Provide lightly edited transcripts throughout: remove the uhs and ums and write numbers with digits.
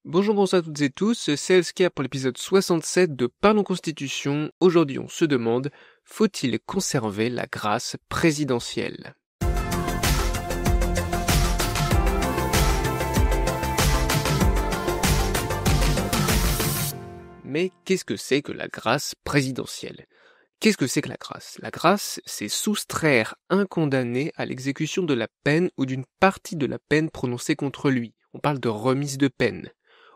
Bonjour, bonsoir à toutes et tous, c'est Elsker pour l'épisode 67 de Parlons Constitution. Aujourd'hui on se demande, faut-il conserver la grâce présidentielle ? Mais qu'est-ce que c'est que la grâce présidentielle ? Qu'est-ce que c'est que la grâce ? La grâce, c'est soustraire un condamné à l'exécution de la peine ou d'une partie de la peine prononcée contre lui. On parle de remise de peine.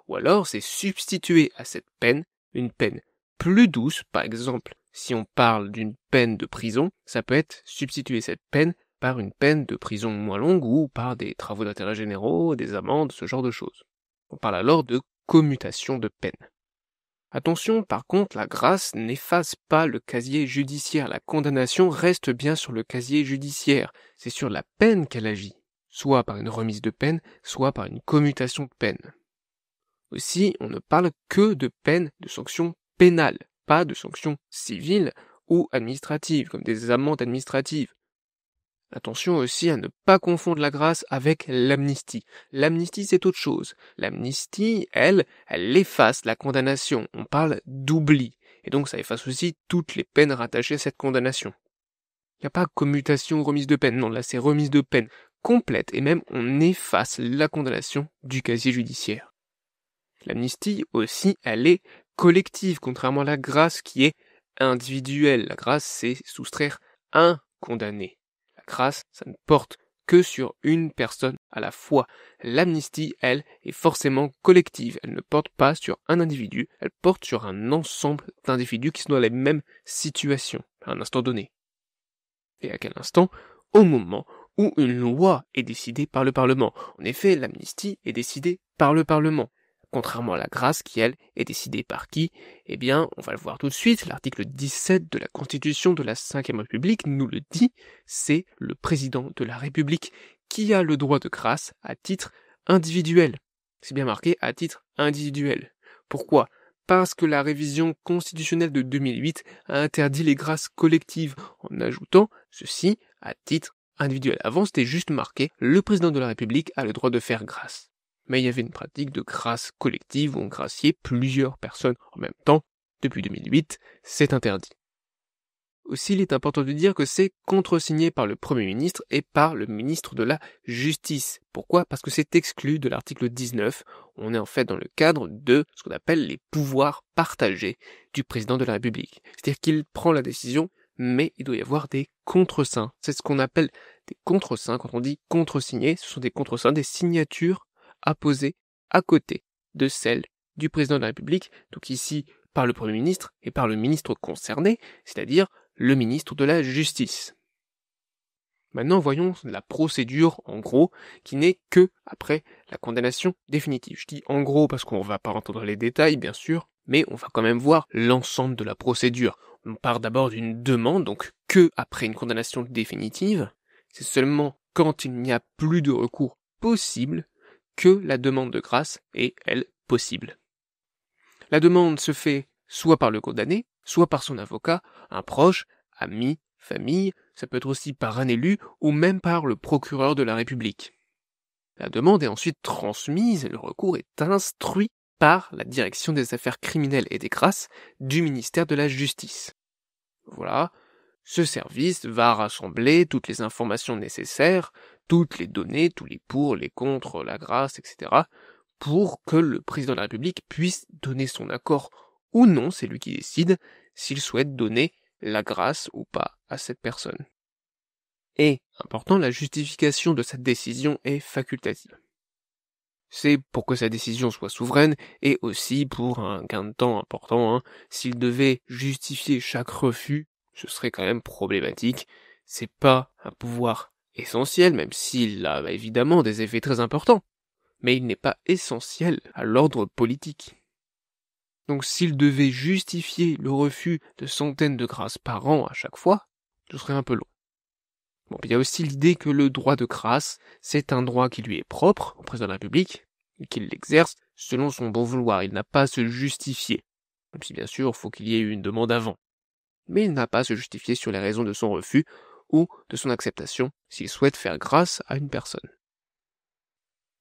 Ou alors, c'est substituer à cette peine une peine plus douce. Par exemple, si on parle d'une peine de prison, ça peut être substituer cette peine par une peine de prison moins longue ou par des travaux d'intérêt généraux, des amendes, ce genre de choses. On parle alors de commutation de peine. Attention, par contre, la grâce n'efface pas le casier judiciaire. La condamnation reste bien sur le casier judiciaire. C'est sur la peine qu'elle agit, soit par une remise de peine, soit par une commutation de peine. Aussi, on ne parle que de peine de sanctions pénales, pas de sanctions civiles ou administratives, comme des amendes administratives. Attention aussi à ne pas confondre la grâce avec l'amnistie. L'amnistie, c'est autre chose. L'amnistie, elle efface la condamnation. On parle d'oubli. Et donc ça efface aussi toutes les peines rattachées à cette condamnation. Il n'y a pas commutation ou remise de peine. Non, là c'est remise de peine complète. Et même on efface la condamnation du casier judiciaire. L'amnistie aussi, elle est collective, contrairement à la grâce qui est individuelle. La grâce, c'est soustraire un condamné. La grâce, ça ne porte que sur une personne à la fois. L'amnistie, elle, est forcément collective. Elle ne porte pas sur un individu, elle porte sur un ensemble d'individus qui sont dans les mêmes situations, à un instant donné. Et à quel instant ? Au moment où une loi est décidée par le Parlement. En effet, l'amnistie est décidée par le Parlement. Contrairement à la grâce qui, elle, est décidée par qui ? Eh bien, on va le voir tout de suite, l'article 17 de la Constitution de la Ve République nous le dit, c'est le président de la République qui a le droit de grâce à titre individuel. C'est bien marqué à titre individuel. Pourquoi ? Parce que la révision constitutionnelle de 2008 a interdit les grâces collectives en ajoutant ceci à titre individuel. Avant, c'était juste marqué, le président de la République a le droit de faire grâce. Mais il y avait une pratique de grâce collective où on graciait plusieurs personnes en même temps. Depuis 2008, c'est interdit. Aussi, il est important de dire que c'est contresigné par le Premier ministre et par le ministre de la Justice. Pourquoi ? Parce que c'est exclu de l'article 19. On est en fait dans le cadre de ce qu'on appelle les pouvoirs partagés du président de la République. C'est-à-dire qu'il prend la décision, mais il doit y avoir des contreseins. C'est ce qu'on appelle des contreseins. Quand on dit contresigner, ce sont des contreseins, des signatures apposées à côté de celles du président de la République, donc ici par le Premier ministre et par le ministre concerné, c'est-à-dire le ministre de la Justice. Maintenant, voyons la procédure, en gros, qui n'est que après la condamnation définitive. Je dis en gros parce qu'on va pas entendre les détails, bien sûr, mais on va quand même voir l'ensemble de la procédure. On part d'abord d'une demande, donc que après une condamnation définitive, c'est seulement quand il n'y a plus de recours possible que la demande de grâce est, elle, possible. La demande se fait soit par le condamné, soit par son avocat, un proche, ami, famille, ça peut être aussi par un élu, ou même par le procureur de la République. La demande est ensuite transmise et le recours est instruit par la direction des affaires criminelles et des grâces du ministère de la Justice. Voilà, ce service va rassembler toutes les informations nécessaires, toutes les données, tous les pour, les contre, la grâce, etc., pour que le président de la République puisse donner son accord ou non, c'est lui qui décide, s'il souhaite donner la grâce ou pas à cette personne. Et, important, la justification de cette décision est facultative. C'est pour que sa décision soit souveraine et aussi pour un gain de temps important. S'il devait justifier chaque refus, ce serait quand même problématique. C'est pas un pouvoir essentiel, même s'il a évidemment des effets très importants. Mais il n'est pas essentiel à l'ordre politique. Donc s'il devait justifier le refus de centaines de grâces par an à chaque fois, ce serait un peu long. Bon, il y a aussi l'idée que le droit de grâce, c'est un droit qui lui est propre au président de la République, et qu'il l'exerce selon son bon vouloir. Il n'a pas à se justifier. Même si bien sûr, il faut qu'il y ait eu une demande avant. Mais il n'a pas à se justifier sur les raisons de son refus ou de son acceptation s'il souhaite faire grâce à une personne.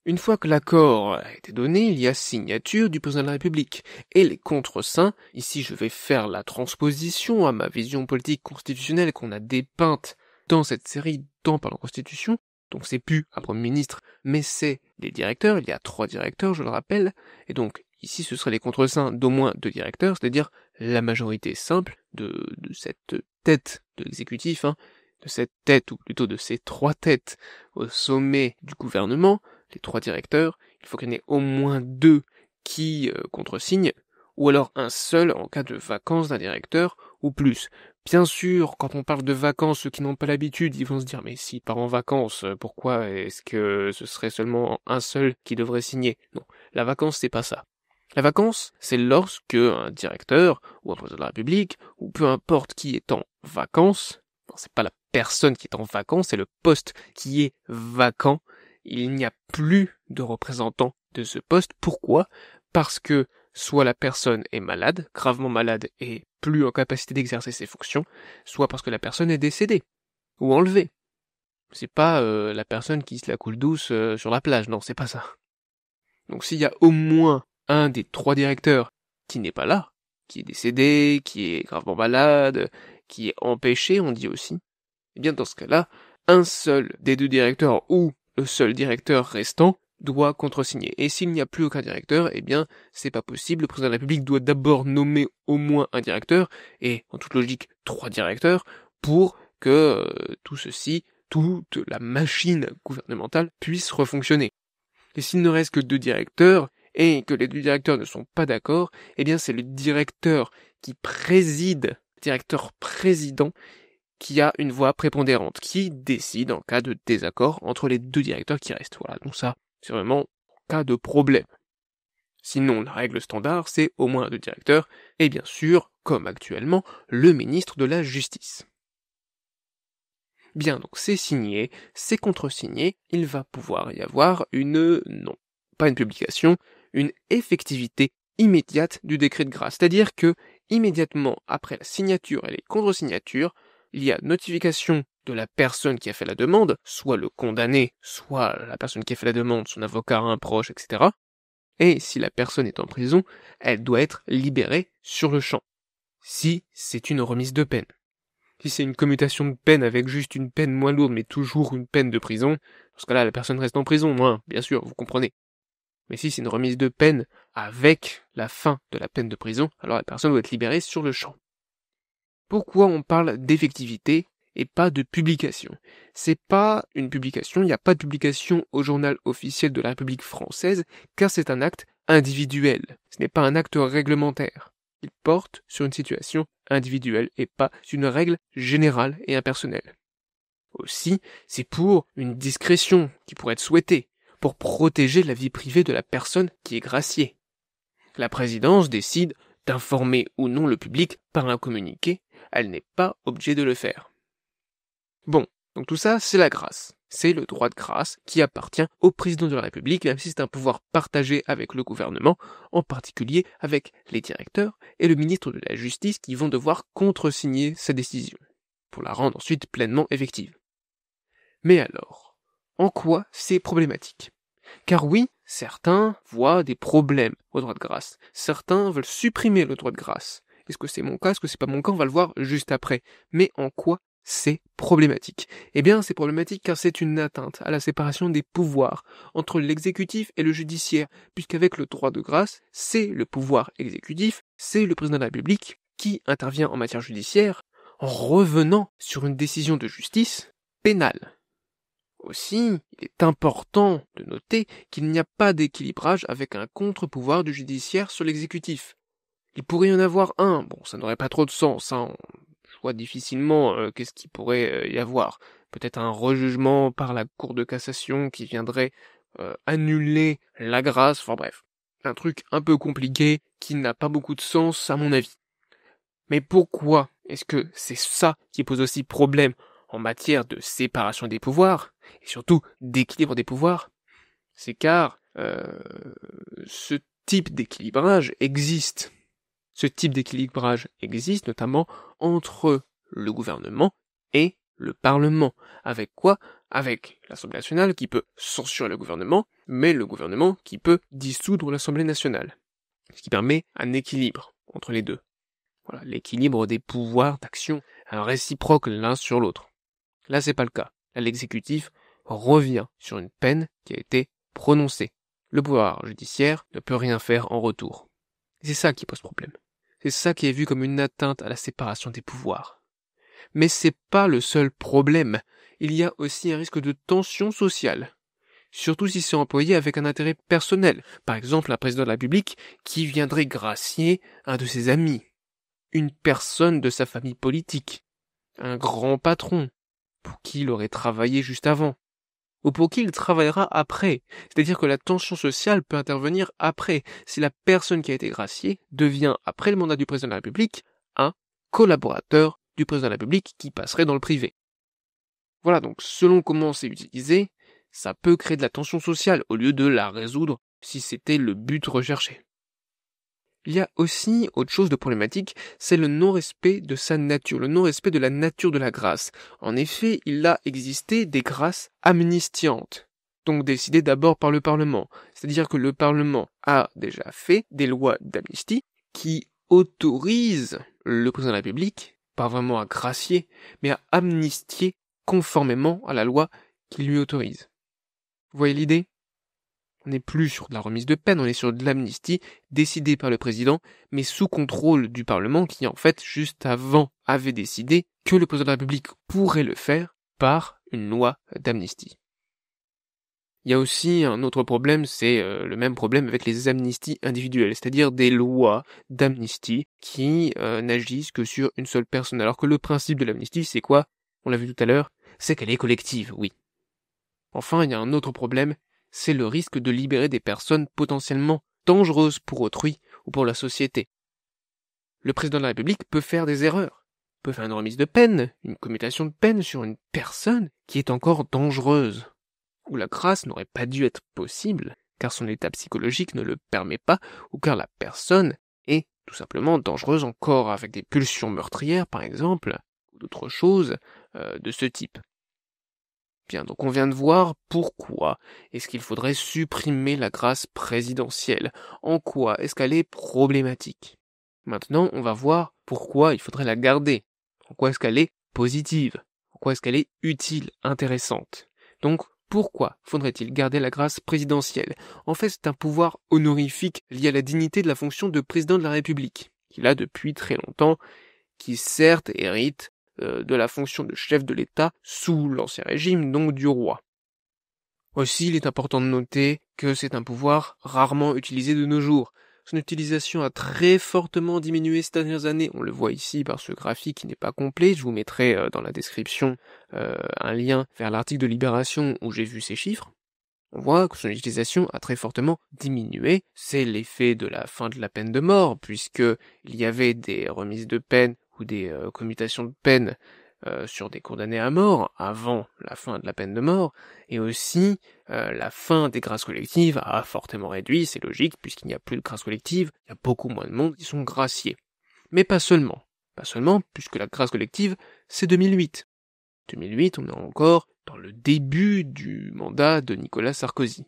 Une fois que l'accord a été donné, il y a signature du président de la République. Et les contreseins, ici je vais faire la transposition à ma vision politique constitutionnelle qu'on a dépeinte dans cette série Temps par la Constitution. Donc c'est plus un Premier ministre, mais c'est des directeurs. Il y a 3 directeurs, je le rappelle. Et donc ici ce seraient les contreseins d'au moins 2 directeurs, c'est-à-dire la majorité simple de cette tête de l'exécutif, de cette tête, ou plutôt de ces 3 têtes au sommet du gouvernement. Les 3 directeurs, il faut qu'il y en ait au moins 2 qui contresignent, ou alors un seul en cas de vacances d'un directeur, ou plus. Bien sûr, quand on parle de vacances, ceux qui n'ont pas l'habitude, ils vont se dire, mais s'il part en vacances, pourquoi est-ce que ce serait seulement un seul qui devrait signer? Non, la vacance, c'est pas ça. La vacance, c'est lorsque un directeur, ou un président de la République, ou peu importe qui est en vacances, non, c'est pas la personne qui est en vacances, c'est le poste qui est vacant, il n'y a plus de représentant de ce poste. Pourquoi? Parce que soit la personne est malade, gravement malade et plus en capacité d'exercer ses fonctions, soit parce que la personne est décédée ou enlevée. C'est pas la personne qui se la coule douce sur la plage, non, c'est pas ça. Donc s'il y a au moins un des 3 directeurs qui n'est pas là, qui est décédé, qui est gravement malade, qui est empêché, on dit aussi, eh bien dans ce cas-là, un seul des 2 directeurs ou le seul directeur restant doit contresigner. Et s'il n'y a plus aucun directeur, eh bien, c'est pas possible. Le président de la République doit d'abord nommer au moins un directeur, et, en toute logique, 3 directeurs, pour que tout ceci, toute la machine gouvernementale puisse refonctionner. Et s'il ne reste que 2 directeurs, et que les 2 directeurs ne sont pas d'accord, eh bien, c'est le directeur qui préside, directeur président, qui a une voix prépondérante, qui décide en cas de désaccord entre les 2 directeurs qui restent. Voilà, donc ça, c'est vraiment en cas de problème. Sinon, la règle standard, c'est au moins 2 directeurs, et bien sûr, comme actuellement, le ministre de la Justice. Bien, donc c'est signé, c'est contresigné, il va pouvoir y avoir non, pas une publication, une effectivité immédiate du décret de grâce. C'est-à-dire que, immédiatement après la signature et les contre-signatures, il y a notification de la personne qui a fait la demande, soit le condamné, soit la personne qui a fait la demande, son avocat, un proche, etc. Et si la personne est en prison, elle doit être libérée sur le champ. Si c'est une remise de peine. Si c'est une commutation de peine avec juste une peine moins lourde, mais toujours une peine de prison, dans ce cas-là, la personne reste en prison, bien sûr, vous comprenez. Mais si c'est une remise de peine avec la fin de la peine de prison, alors la personne doit être libérée sur le champ. Pourquoi on parle d'effectivité et pas de publication? C'est pas une publication, il n'y a pas de publication au journal officiel de la République française, car c'est un acte individuel. Ce n'est pas un acte réglementaire. Il porte sur une situation individuelle et pas sur une règle générale et impersonnelle. Aussi, c'est pour une discrétion qui pourrait être souhaitée, pour protéger la vie privée de la personne qui est graciée. La présidence décide d'informer ou non le public par un communiqué, elle n'est pas obligée de le faire. Bon, donc tout ça, c'est la grâce. C'est le droit de grâce qui appartient au président de la République, même si c'est un pouvoir partagé avec le gouvernement, en particulier avec les directeurs et le ministre de la Justice qui vont devoir contresigner sa décision, pour la rendre ensuite pleinement effective. Mais alors, en quoi c'est problématique? Car oui, certains voient des problèmes au droit de grâce. Certains veulent supprimer le droit de grâce. Est-ce que c'est mon cas? Est-ce que c'est pas mon cas? On va le voir juste après. Mais en quoi c'est problématique? Eh bien, c'est problématique car c'est une atteinte à la séparation des pouvoirs entre l'exécutif et le judiciaire, puisqu'avec le droit de grâce, c'est le pouvoir exécutif, c'est le président de la République qui intervient en matière judiciaire en revenant sur une décision de justice pénale. Aussi, il est important de noter qu'il n'y a pas d'équilibrage avec un contre-pouvoir du judiciaire sur l'exécutif. Il pourrait y en avoir un, bon, ça n'aurait pas trop de sens, je vois difficilement qu'est-ce qu'il pourrait y avoir. Peut-être un rejugement par la Cour de cassation qui viendrait annuler la grâce, enfin bref, un truc un peu compliqué qui n'a pas beaucoup de sens à mon avis. Mais pourquoi est-ce que c'est ça qui pose aussi problème en matière de séparation des pouvoirs, et surtout d'équilibre des pouvoirs? C'est car ce type d'équilibrage existe. Ce type d'équilibrage existe notamment entre le gouvernement et le Parlement. Avec quoi? avec l'Assemblée nationale qui peut censurer le gouvernement, mais le gouvernement qui peut dissoudre l'Assemblée nationale. Ce qui permet un équilibre entre les deux. Voilà, l'équilibre des pouvoirs d'action, un réciproque l'un sur l'autre. Là, c'est pas le cas. Là, l'exécutif revient sur une peine qui a été prononcée. Le pouvoir judiciaire ne peut rien faire en retour. C'est ça qui pose problème. C'est ça qui est vu comme une atteinte à la séparation des pouvoirs. Mais c'est pas le seul problème. Il y a aussi un risque de tension sociale. Surtout si c'est employé avec un intérêt personnel. Par exemple, un président de la République qui viendrait gracier un de ses amis. Une personne de sa famille politique. Un grand patron. Pour qui il aurait travaillé juste avant. Ou pour qui il travaillera après. C'est-à-dire que la tension sociale peut intervenir après, si la personne qui a été graciée devient, après le mandat du président de la République, un collaborateur du président de la République qui passerait dans le privé. Voilà, donc selon comment c'est utilisé, ça peut créer de la tension sociale au lieu de la résoudre si c'était le but recherché. Il y a aussi autre chose de problématique, c'est le non-respect de sa nature, le non-respect de la nature de la grâce. En effet, il a existé des grâces amnistiantes, donc décidées d'abord par le Parlement. C'est-à-dire que le Parlement a déjà fait des lois d'amnistie qui autorisent le président de la République, pas vraiment à gracier, mais à amnistier conformément à la loi qui lui autorise. Vous voyez l'idée ? On n'est plus sur de la remise de peine, on est sur de l'amnistie décidée par le président, mais sous contrôle du Parlement qui, en fait, juste avant, avait décidé que le président de la République pourrait le faire par une loi d'amnistie. Il y a aussi un autre problème, c'est le même problème avec les amnisties individuelles, c'est-à-dire des lois d'amnistie qui n'agissent que sur une seule personne. Alors que le principe de l'amnistie, c'est quoi ? On l'a vu tout à l'heure, c'est qu'elle est collective, oui. Enfin, il y a un autre problème, c'est le risque de libérer des personnes potentiellement dangereuses pour autrui ou pour la société. Le président de la République peut faire des erreurs, peut faire une remise de peine, une commutation de peine sur une personne qui est encore dangereuse, où la grâce n'aurait pas dû être possible, car son état psychologique ne le permet pas, ou car la personne est tout simplement dangereuse encore, avec des pulsions meurtrières par exemple, ou d'autres choses de ce type. Bien, donc on vient de voir pourquoi est-ce qu'il faudrait supprimer la grâce présidentielle. En quoi est-ce qu'elle est problématique. Maintenant, on va voir pourquoi il faudrait la garder. En quoi est-ce qu'elle est positive. En quoi est-ce qu'elle est utile, intéressante. Donc, pourquoi faudrait-il garder la grâce présidentielle? En fait, c'est un pouvoir honorifique lié à la dignité de la fonction de président de la République, qu'il a depuis très longtemps, qui certes hérite de la fonction de chef de l'État sous l'Ancien Régime, donc du roi. Aussi, il est important de noter que c'est un pouvoir rarement utilisé de nos jours. Son utilisation a très fortement diminué ces dernières années, on le voit ici par ce graphique qui n'est pas complet, je vous mettrai dans la description un lien vers l'article de Libération où j'ai vu ces chiffres. On voit que son utilisation a très fortement diminué, c'est l'effet de la fin de la peine de mort, puisque il y avait des remises de peine ou des commutations de peine sur des condamnés à mort avant la fin de la peine de mort, et aussi la fin des grâces collectives a fortement réduit, c'est logique, puisqu'il n'y a plus de grâces collectives, il y a beaucoup moins de monde qui sont graciés. Mais pas seulement, puisque la grâce collective, c'est 2008. 2008, on est encore dans le début du mandat de Nicolas Sarkozy.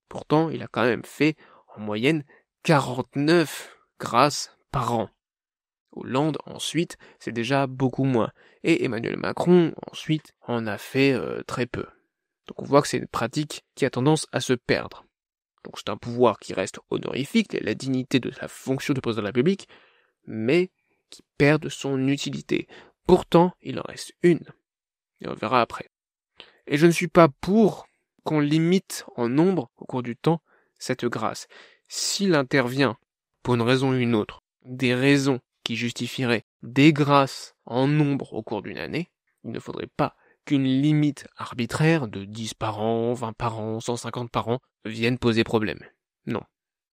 Pourtant, il a quand même fait, en moyenne, 49 grâces par an. Hollande, ensuite, c'est déjà beaucoup moins. Et Emmanuel Macron, ensuite, en a fait très peu. Donc on voit que c'est une pratique qui a tendance à se perdre. Donc c'est un pouvoir qui reste honorifique, la dignité de sa fonction de président de la République, mais qui perd de son utilité. Pourtant, il en reste une. Et on verra après. Et je ne suis pas pour qu'on limite en nombre, au cours du temps, cette grâce. S'il intervient, pour une raison ou une autre, des raisons qui justifieraient des grâces en nombre au cours d'une année, il ne faudrait pas qu'une limite arbitraire de 10 par an, 20 par an, 150 par an vienne poser problème. Non.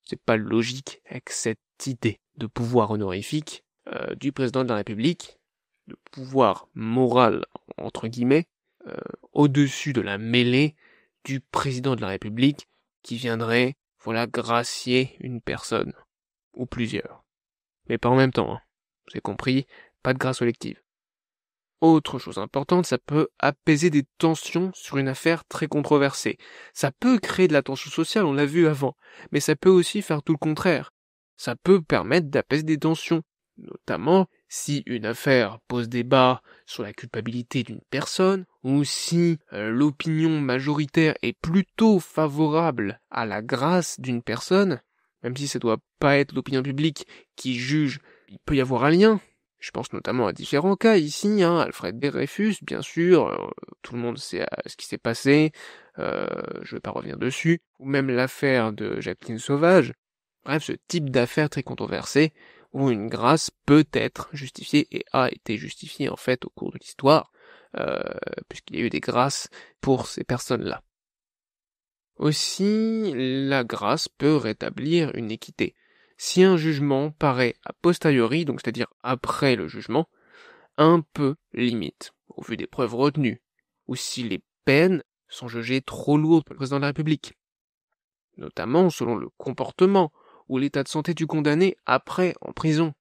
C'est pas logique avec cette idée de pouvoir honorifique du président de la République, de pouvoir moral, entre guillemets, au-dessus de la mêlée du président de la République qui viendrait, gracier une personne, ou plusieurs. Mais pas en même temps, hein. Vous avez compris, pas de grâce collective. Autre chose importante, ça peut apaiser des tensions sur une affaire très controversée. Ça peut créer de la tension sociale, on l'a vu avant, mais ça peut aussi faire tout le contraire. Ça peut permettre d'apaiser des tensions, notamment si une affaire pose débat sur la culpabilité d'une personne, ou si l'opinion majoritaire est plutôt favorable à la grâce d'une personne, même si ça doit pas être l'opinion publique qui juge, il peut y avoir un lien. Je pense notamment à différents cas ici, Alfred Dreyfus, bien sûr, tout le monde sait ce qui s'est passé, je vais pas revenir dessus, ou même l'affaire de Jacqueline Sauvage. Bref, ce type d'affaire très controversée, où une grâce peut être justifiée et a été justifiée en fait au cours de l'histoire, puisqu'il y a eu des grâces pour ces personnes-là. Aussi, la grâce peut rétablir une équité. Si un jugement paraît a posteriori, donc c'est-à-dire après le jugement, un peu limite, au vu des preuves retenues, ou si les peines sont jugées trop lourdes pour le président de la République, notamment selon le comportement ou l'état de santé du condamné après en prison.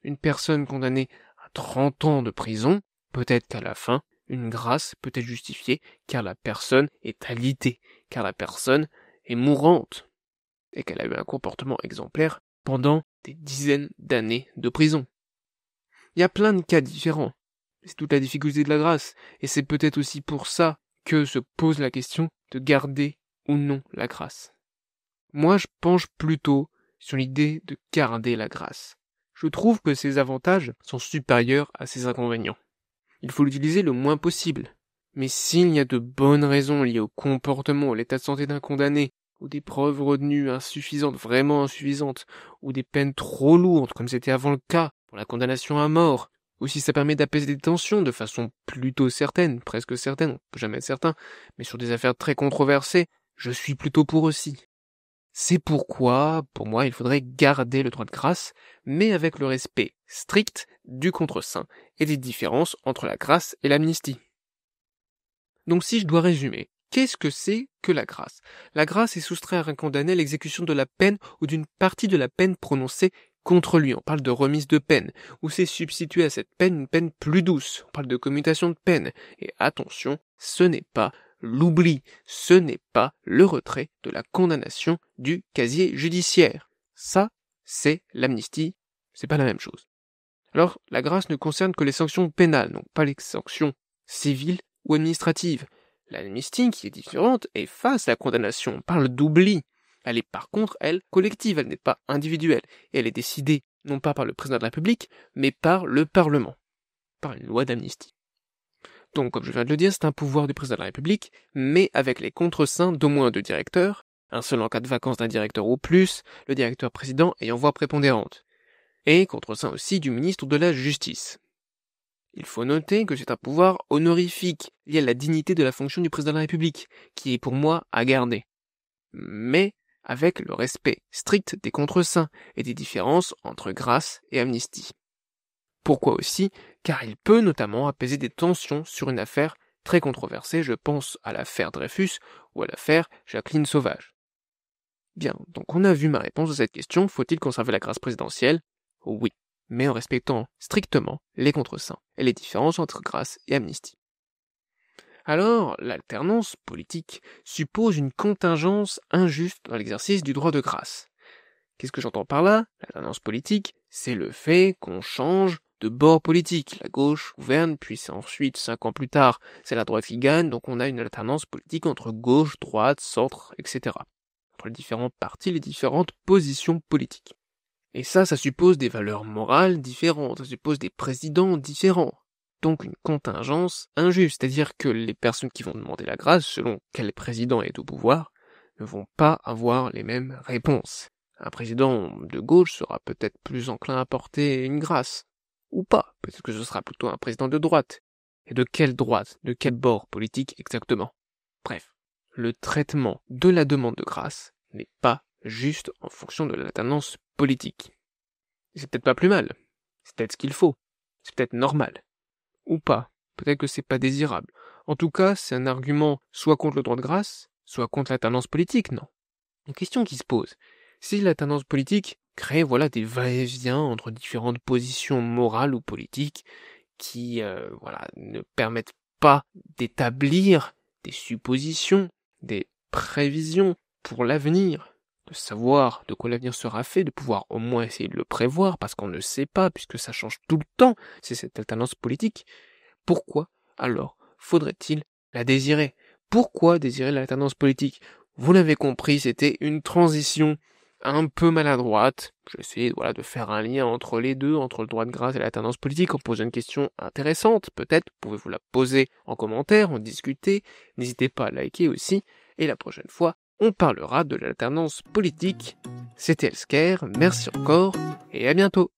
Une personne condamnée à 30 ans de prison, peut-être qu'à la fin, une grâce peut être justifiée car la personne est alitée, car la personne est mourante, et qu'elle a eu un comportement exemplaire pendant des dizaines d'années de prison. Il y a plein de cas différents. C'est toute la difficulté de la grâce, et c'est peut-être aussi pour ça que se pose la question de garder ou non la grâce. Moi, je penche plutôt sur l'idée de garder la grâce. Je trouve que ses avantages sont supérieurs à ses inconvénients. Il faut l'utiliser le moins possible. Mais s'il y a de bonnes raisons liées au comportement ou à l'état de santé d'un condamné, ou des preuves retenues insuffisantes, vraiment insuffisantes, ou des peines trop lourdes, comme c'était avant le cas pour la condamnation à mort, ou si ça permet d'apaiser des tensions de façon plutôt certaine, presque certaine, on peut jamais être certain, mais sur des affaires très controversées, je suis plutôt pour aussi. C'est pourquoi, pour moi, il faudrait garder le droit de grâce, mais avec le respect strict du contre-saint et des différences entre la grâce et l'amnistie. Donc si je dois résumer, qu'est-ce que c'est que la grâce? La grâce est soustraire un condamné à l'exécution de la peine ou d'une partie de la peine prononcée contre lui. On parle de remise de peine, ou c'est substituer à cette peine une peine plus douce. On parle de commutation de peine. Et attention, ce n'est pas l'oubli, ce n'est pas le retrait de la condamnation du casier judiciaire. Ça, c'est l'amnistie, c'est pas la même chose. Alors, la grâce ne concerne que les sanctions pénales, donc pas les sanctions civiles ou administratives. L'amnistie, qui est différente, efface la condamnation, on parle d'oubli. Elle est par contre, elle, collective, elle n'est pas individuelle, et elle est décidée non pas par le président de la République, mais par le Parlement, par une loi d'amnistie. Donc, comme je viens de le dire, c'est un pouvoir du président de la République, mais avec les contre-seins d'au moins 2 directeurs, un seul en cas de vacance d'un directeur ou plus, le directeur président ayant voix prépondérante, et contre-seins aussi du ministre de la Justice. Il faut noter que c'est un pouvoir honorifique, lié à la dignité de la fonction du président de la République, qui est pour moi à garder. Mais avec le respect strict des contre-seins et des différences entre grâce et amnistie. Pourquoi aussi? Car il peut notamment apaiser des tensions sur une affaire très controversée, je pense à l'affaire Dreyfus ou à l'affaire Jacqueline Sauvage. Bien, donc on a vu ma réponse à cette question, faut-il conserver la grâce présidentielle? Oui, mais en respectant strictement les contre-seins et les différences entre grâce et amnistie. Alors, l'alternance politique suppose une contingence injuste dans l'exercice du droit de grâce. Qu'est-ce que j'entends par là? L'alternance politique, c'est le fait qu'on change de bord politique. La gauche gouverne, puis ensuite, 5 ans plus tard, c'est la droite qui gagne, donc on a une alternance politique entre gauche, droite, centre, etc. Entre les différents partis, les différentes positions politiques. Et ça suppose des valeurs morales différentes, ça suppose des présidents différents. Donc une contingence injuste, c'est-à-dire que les personnes qui vont demander la grâce, selon quel président est au pouvoir, ne vont pas avoir les mêmes réponses. Un président de gauche sera peut-être plus enclin à porter une grâce, ou pas, peut-être que ce sera plutôt un président de droite. Et de quelle droite, de quel bord politique exactement? Bref, le traitement de la demande de grâce n'est pas juste en fonction de l'alternance politique. C'est peut-être pas plus mal, c'est peut-être ce qu'il faut, c'est peut-être normal. Ou pas, peut-être que c'est pas désirable. En tout cas, c'est un argument soit contre le droit de grâce, soit contre la tendance politique, non? Une question qui se pose, si la tendance politique crée des va-et-vient entre différentes positions morales ou politiques qui ne permettent pas d'établir des suppositions, des prévisions pour l'avenir, de savoir de quoi l'avenir sera fait, de pouvoir au moins essayer de le prévoir, parce qu'on ne sait pas, puisque ça change tout le temps, c'est cette alternance politique. Pourquoi alors faudrait-il la désirer? Pourquoi désirer l'alternance politique? Vous l'avez compris, c'était une transition un peu maladroite. J'ai essayé de faire un lien entre les deux, entre le droit de grâce et l'alternance politique, en posant une question intéressante, peut-être, pouvez-vous la poser en commentaire, en discuter, n'hésitez pas à liker aussi, et la prochaine fois, on parlera de l'alternance politique. C'était Elsker, merci encore, et à bientôt.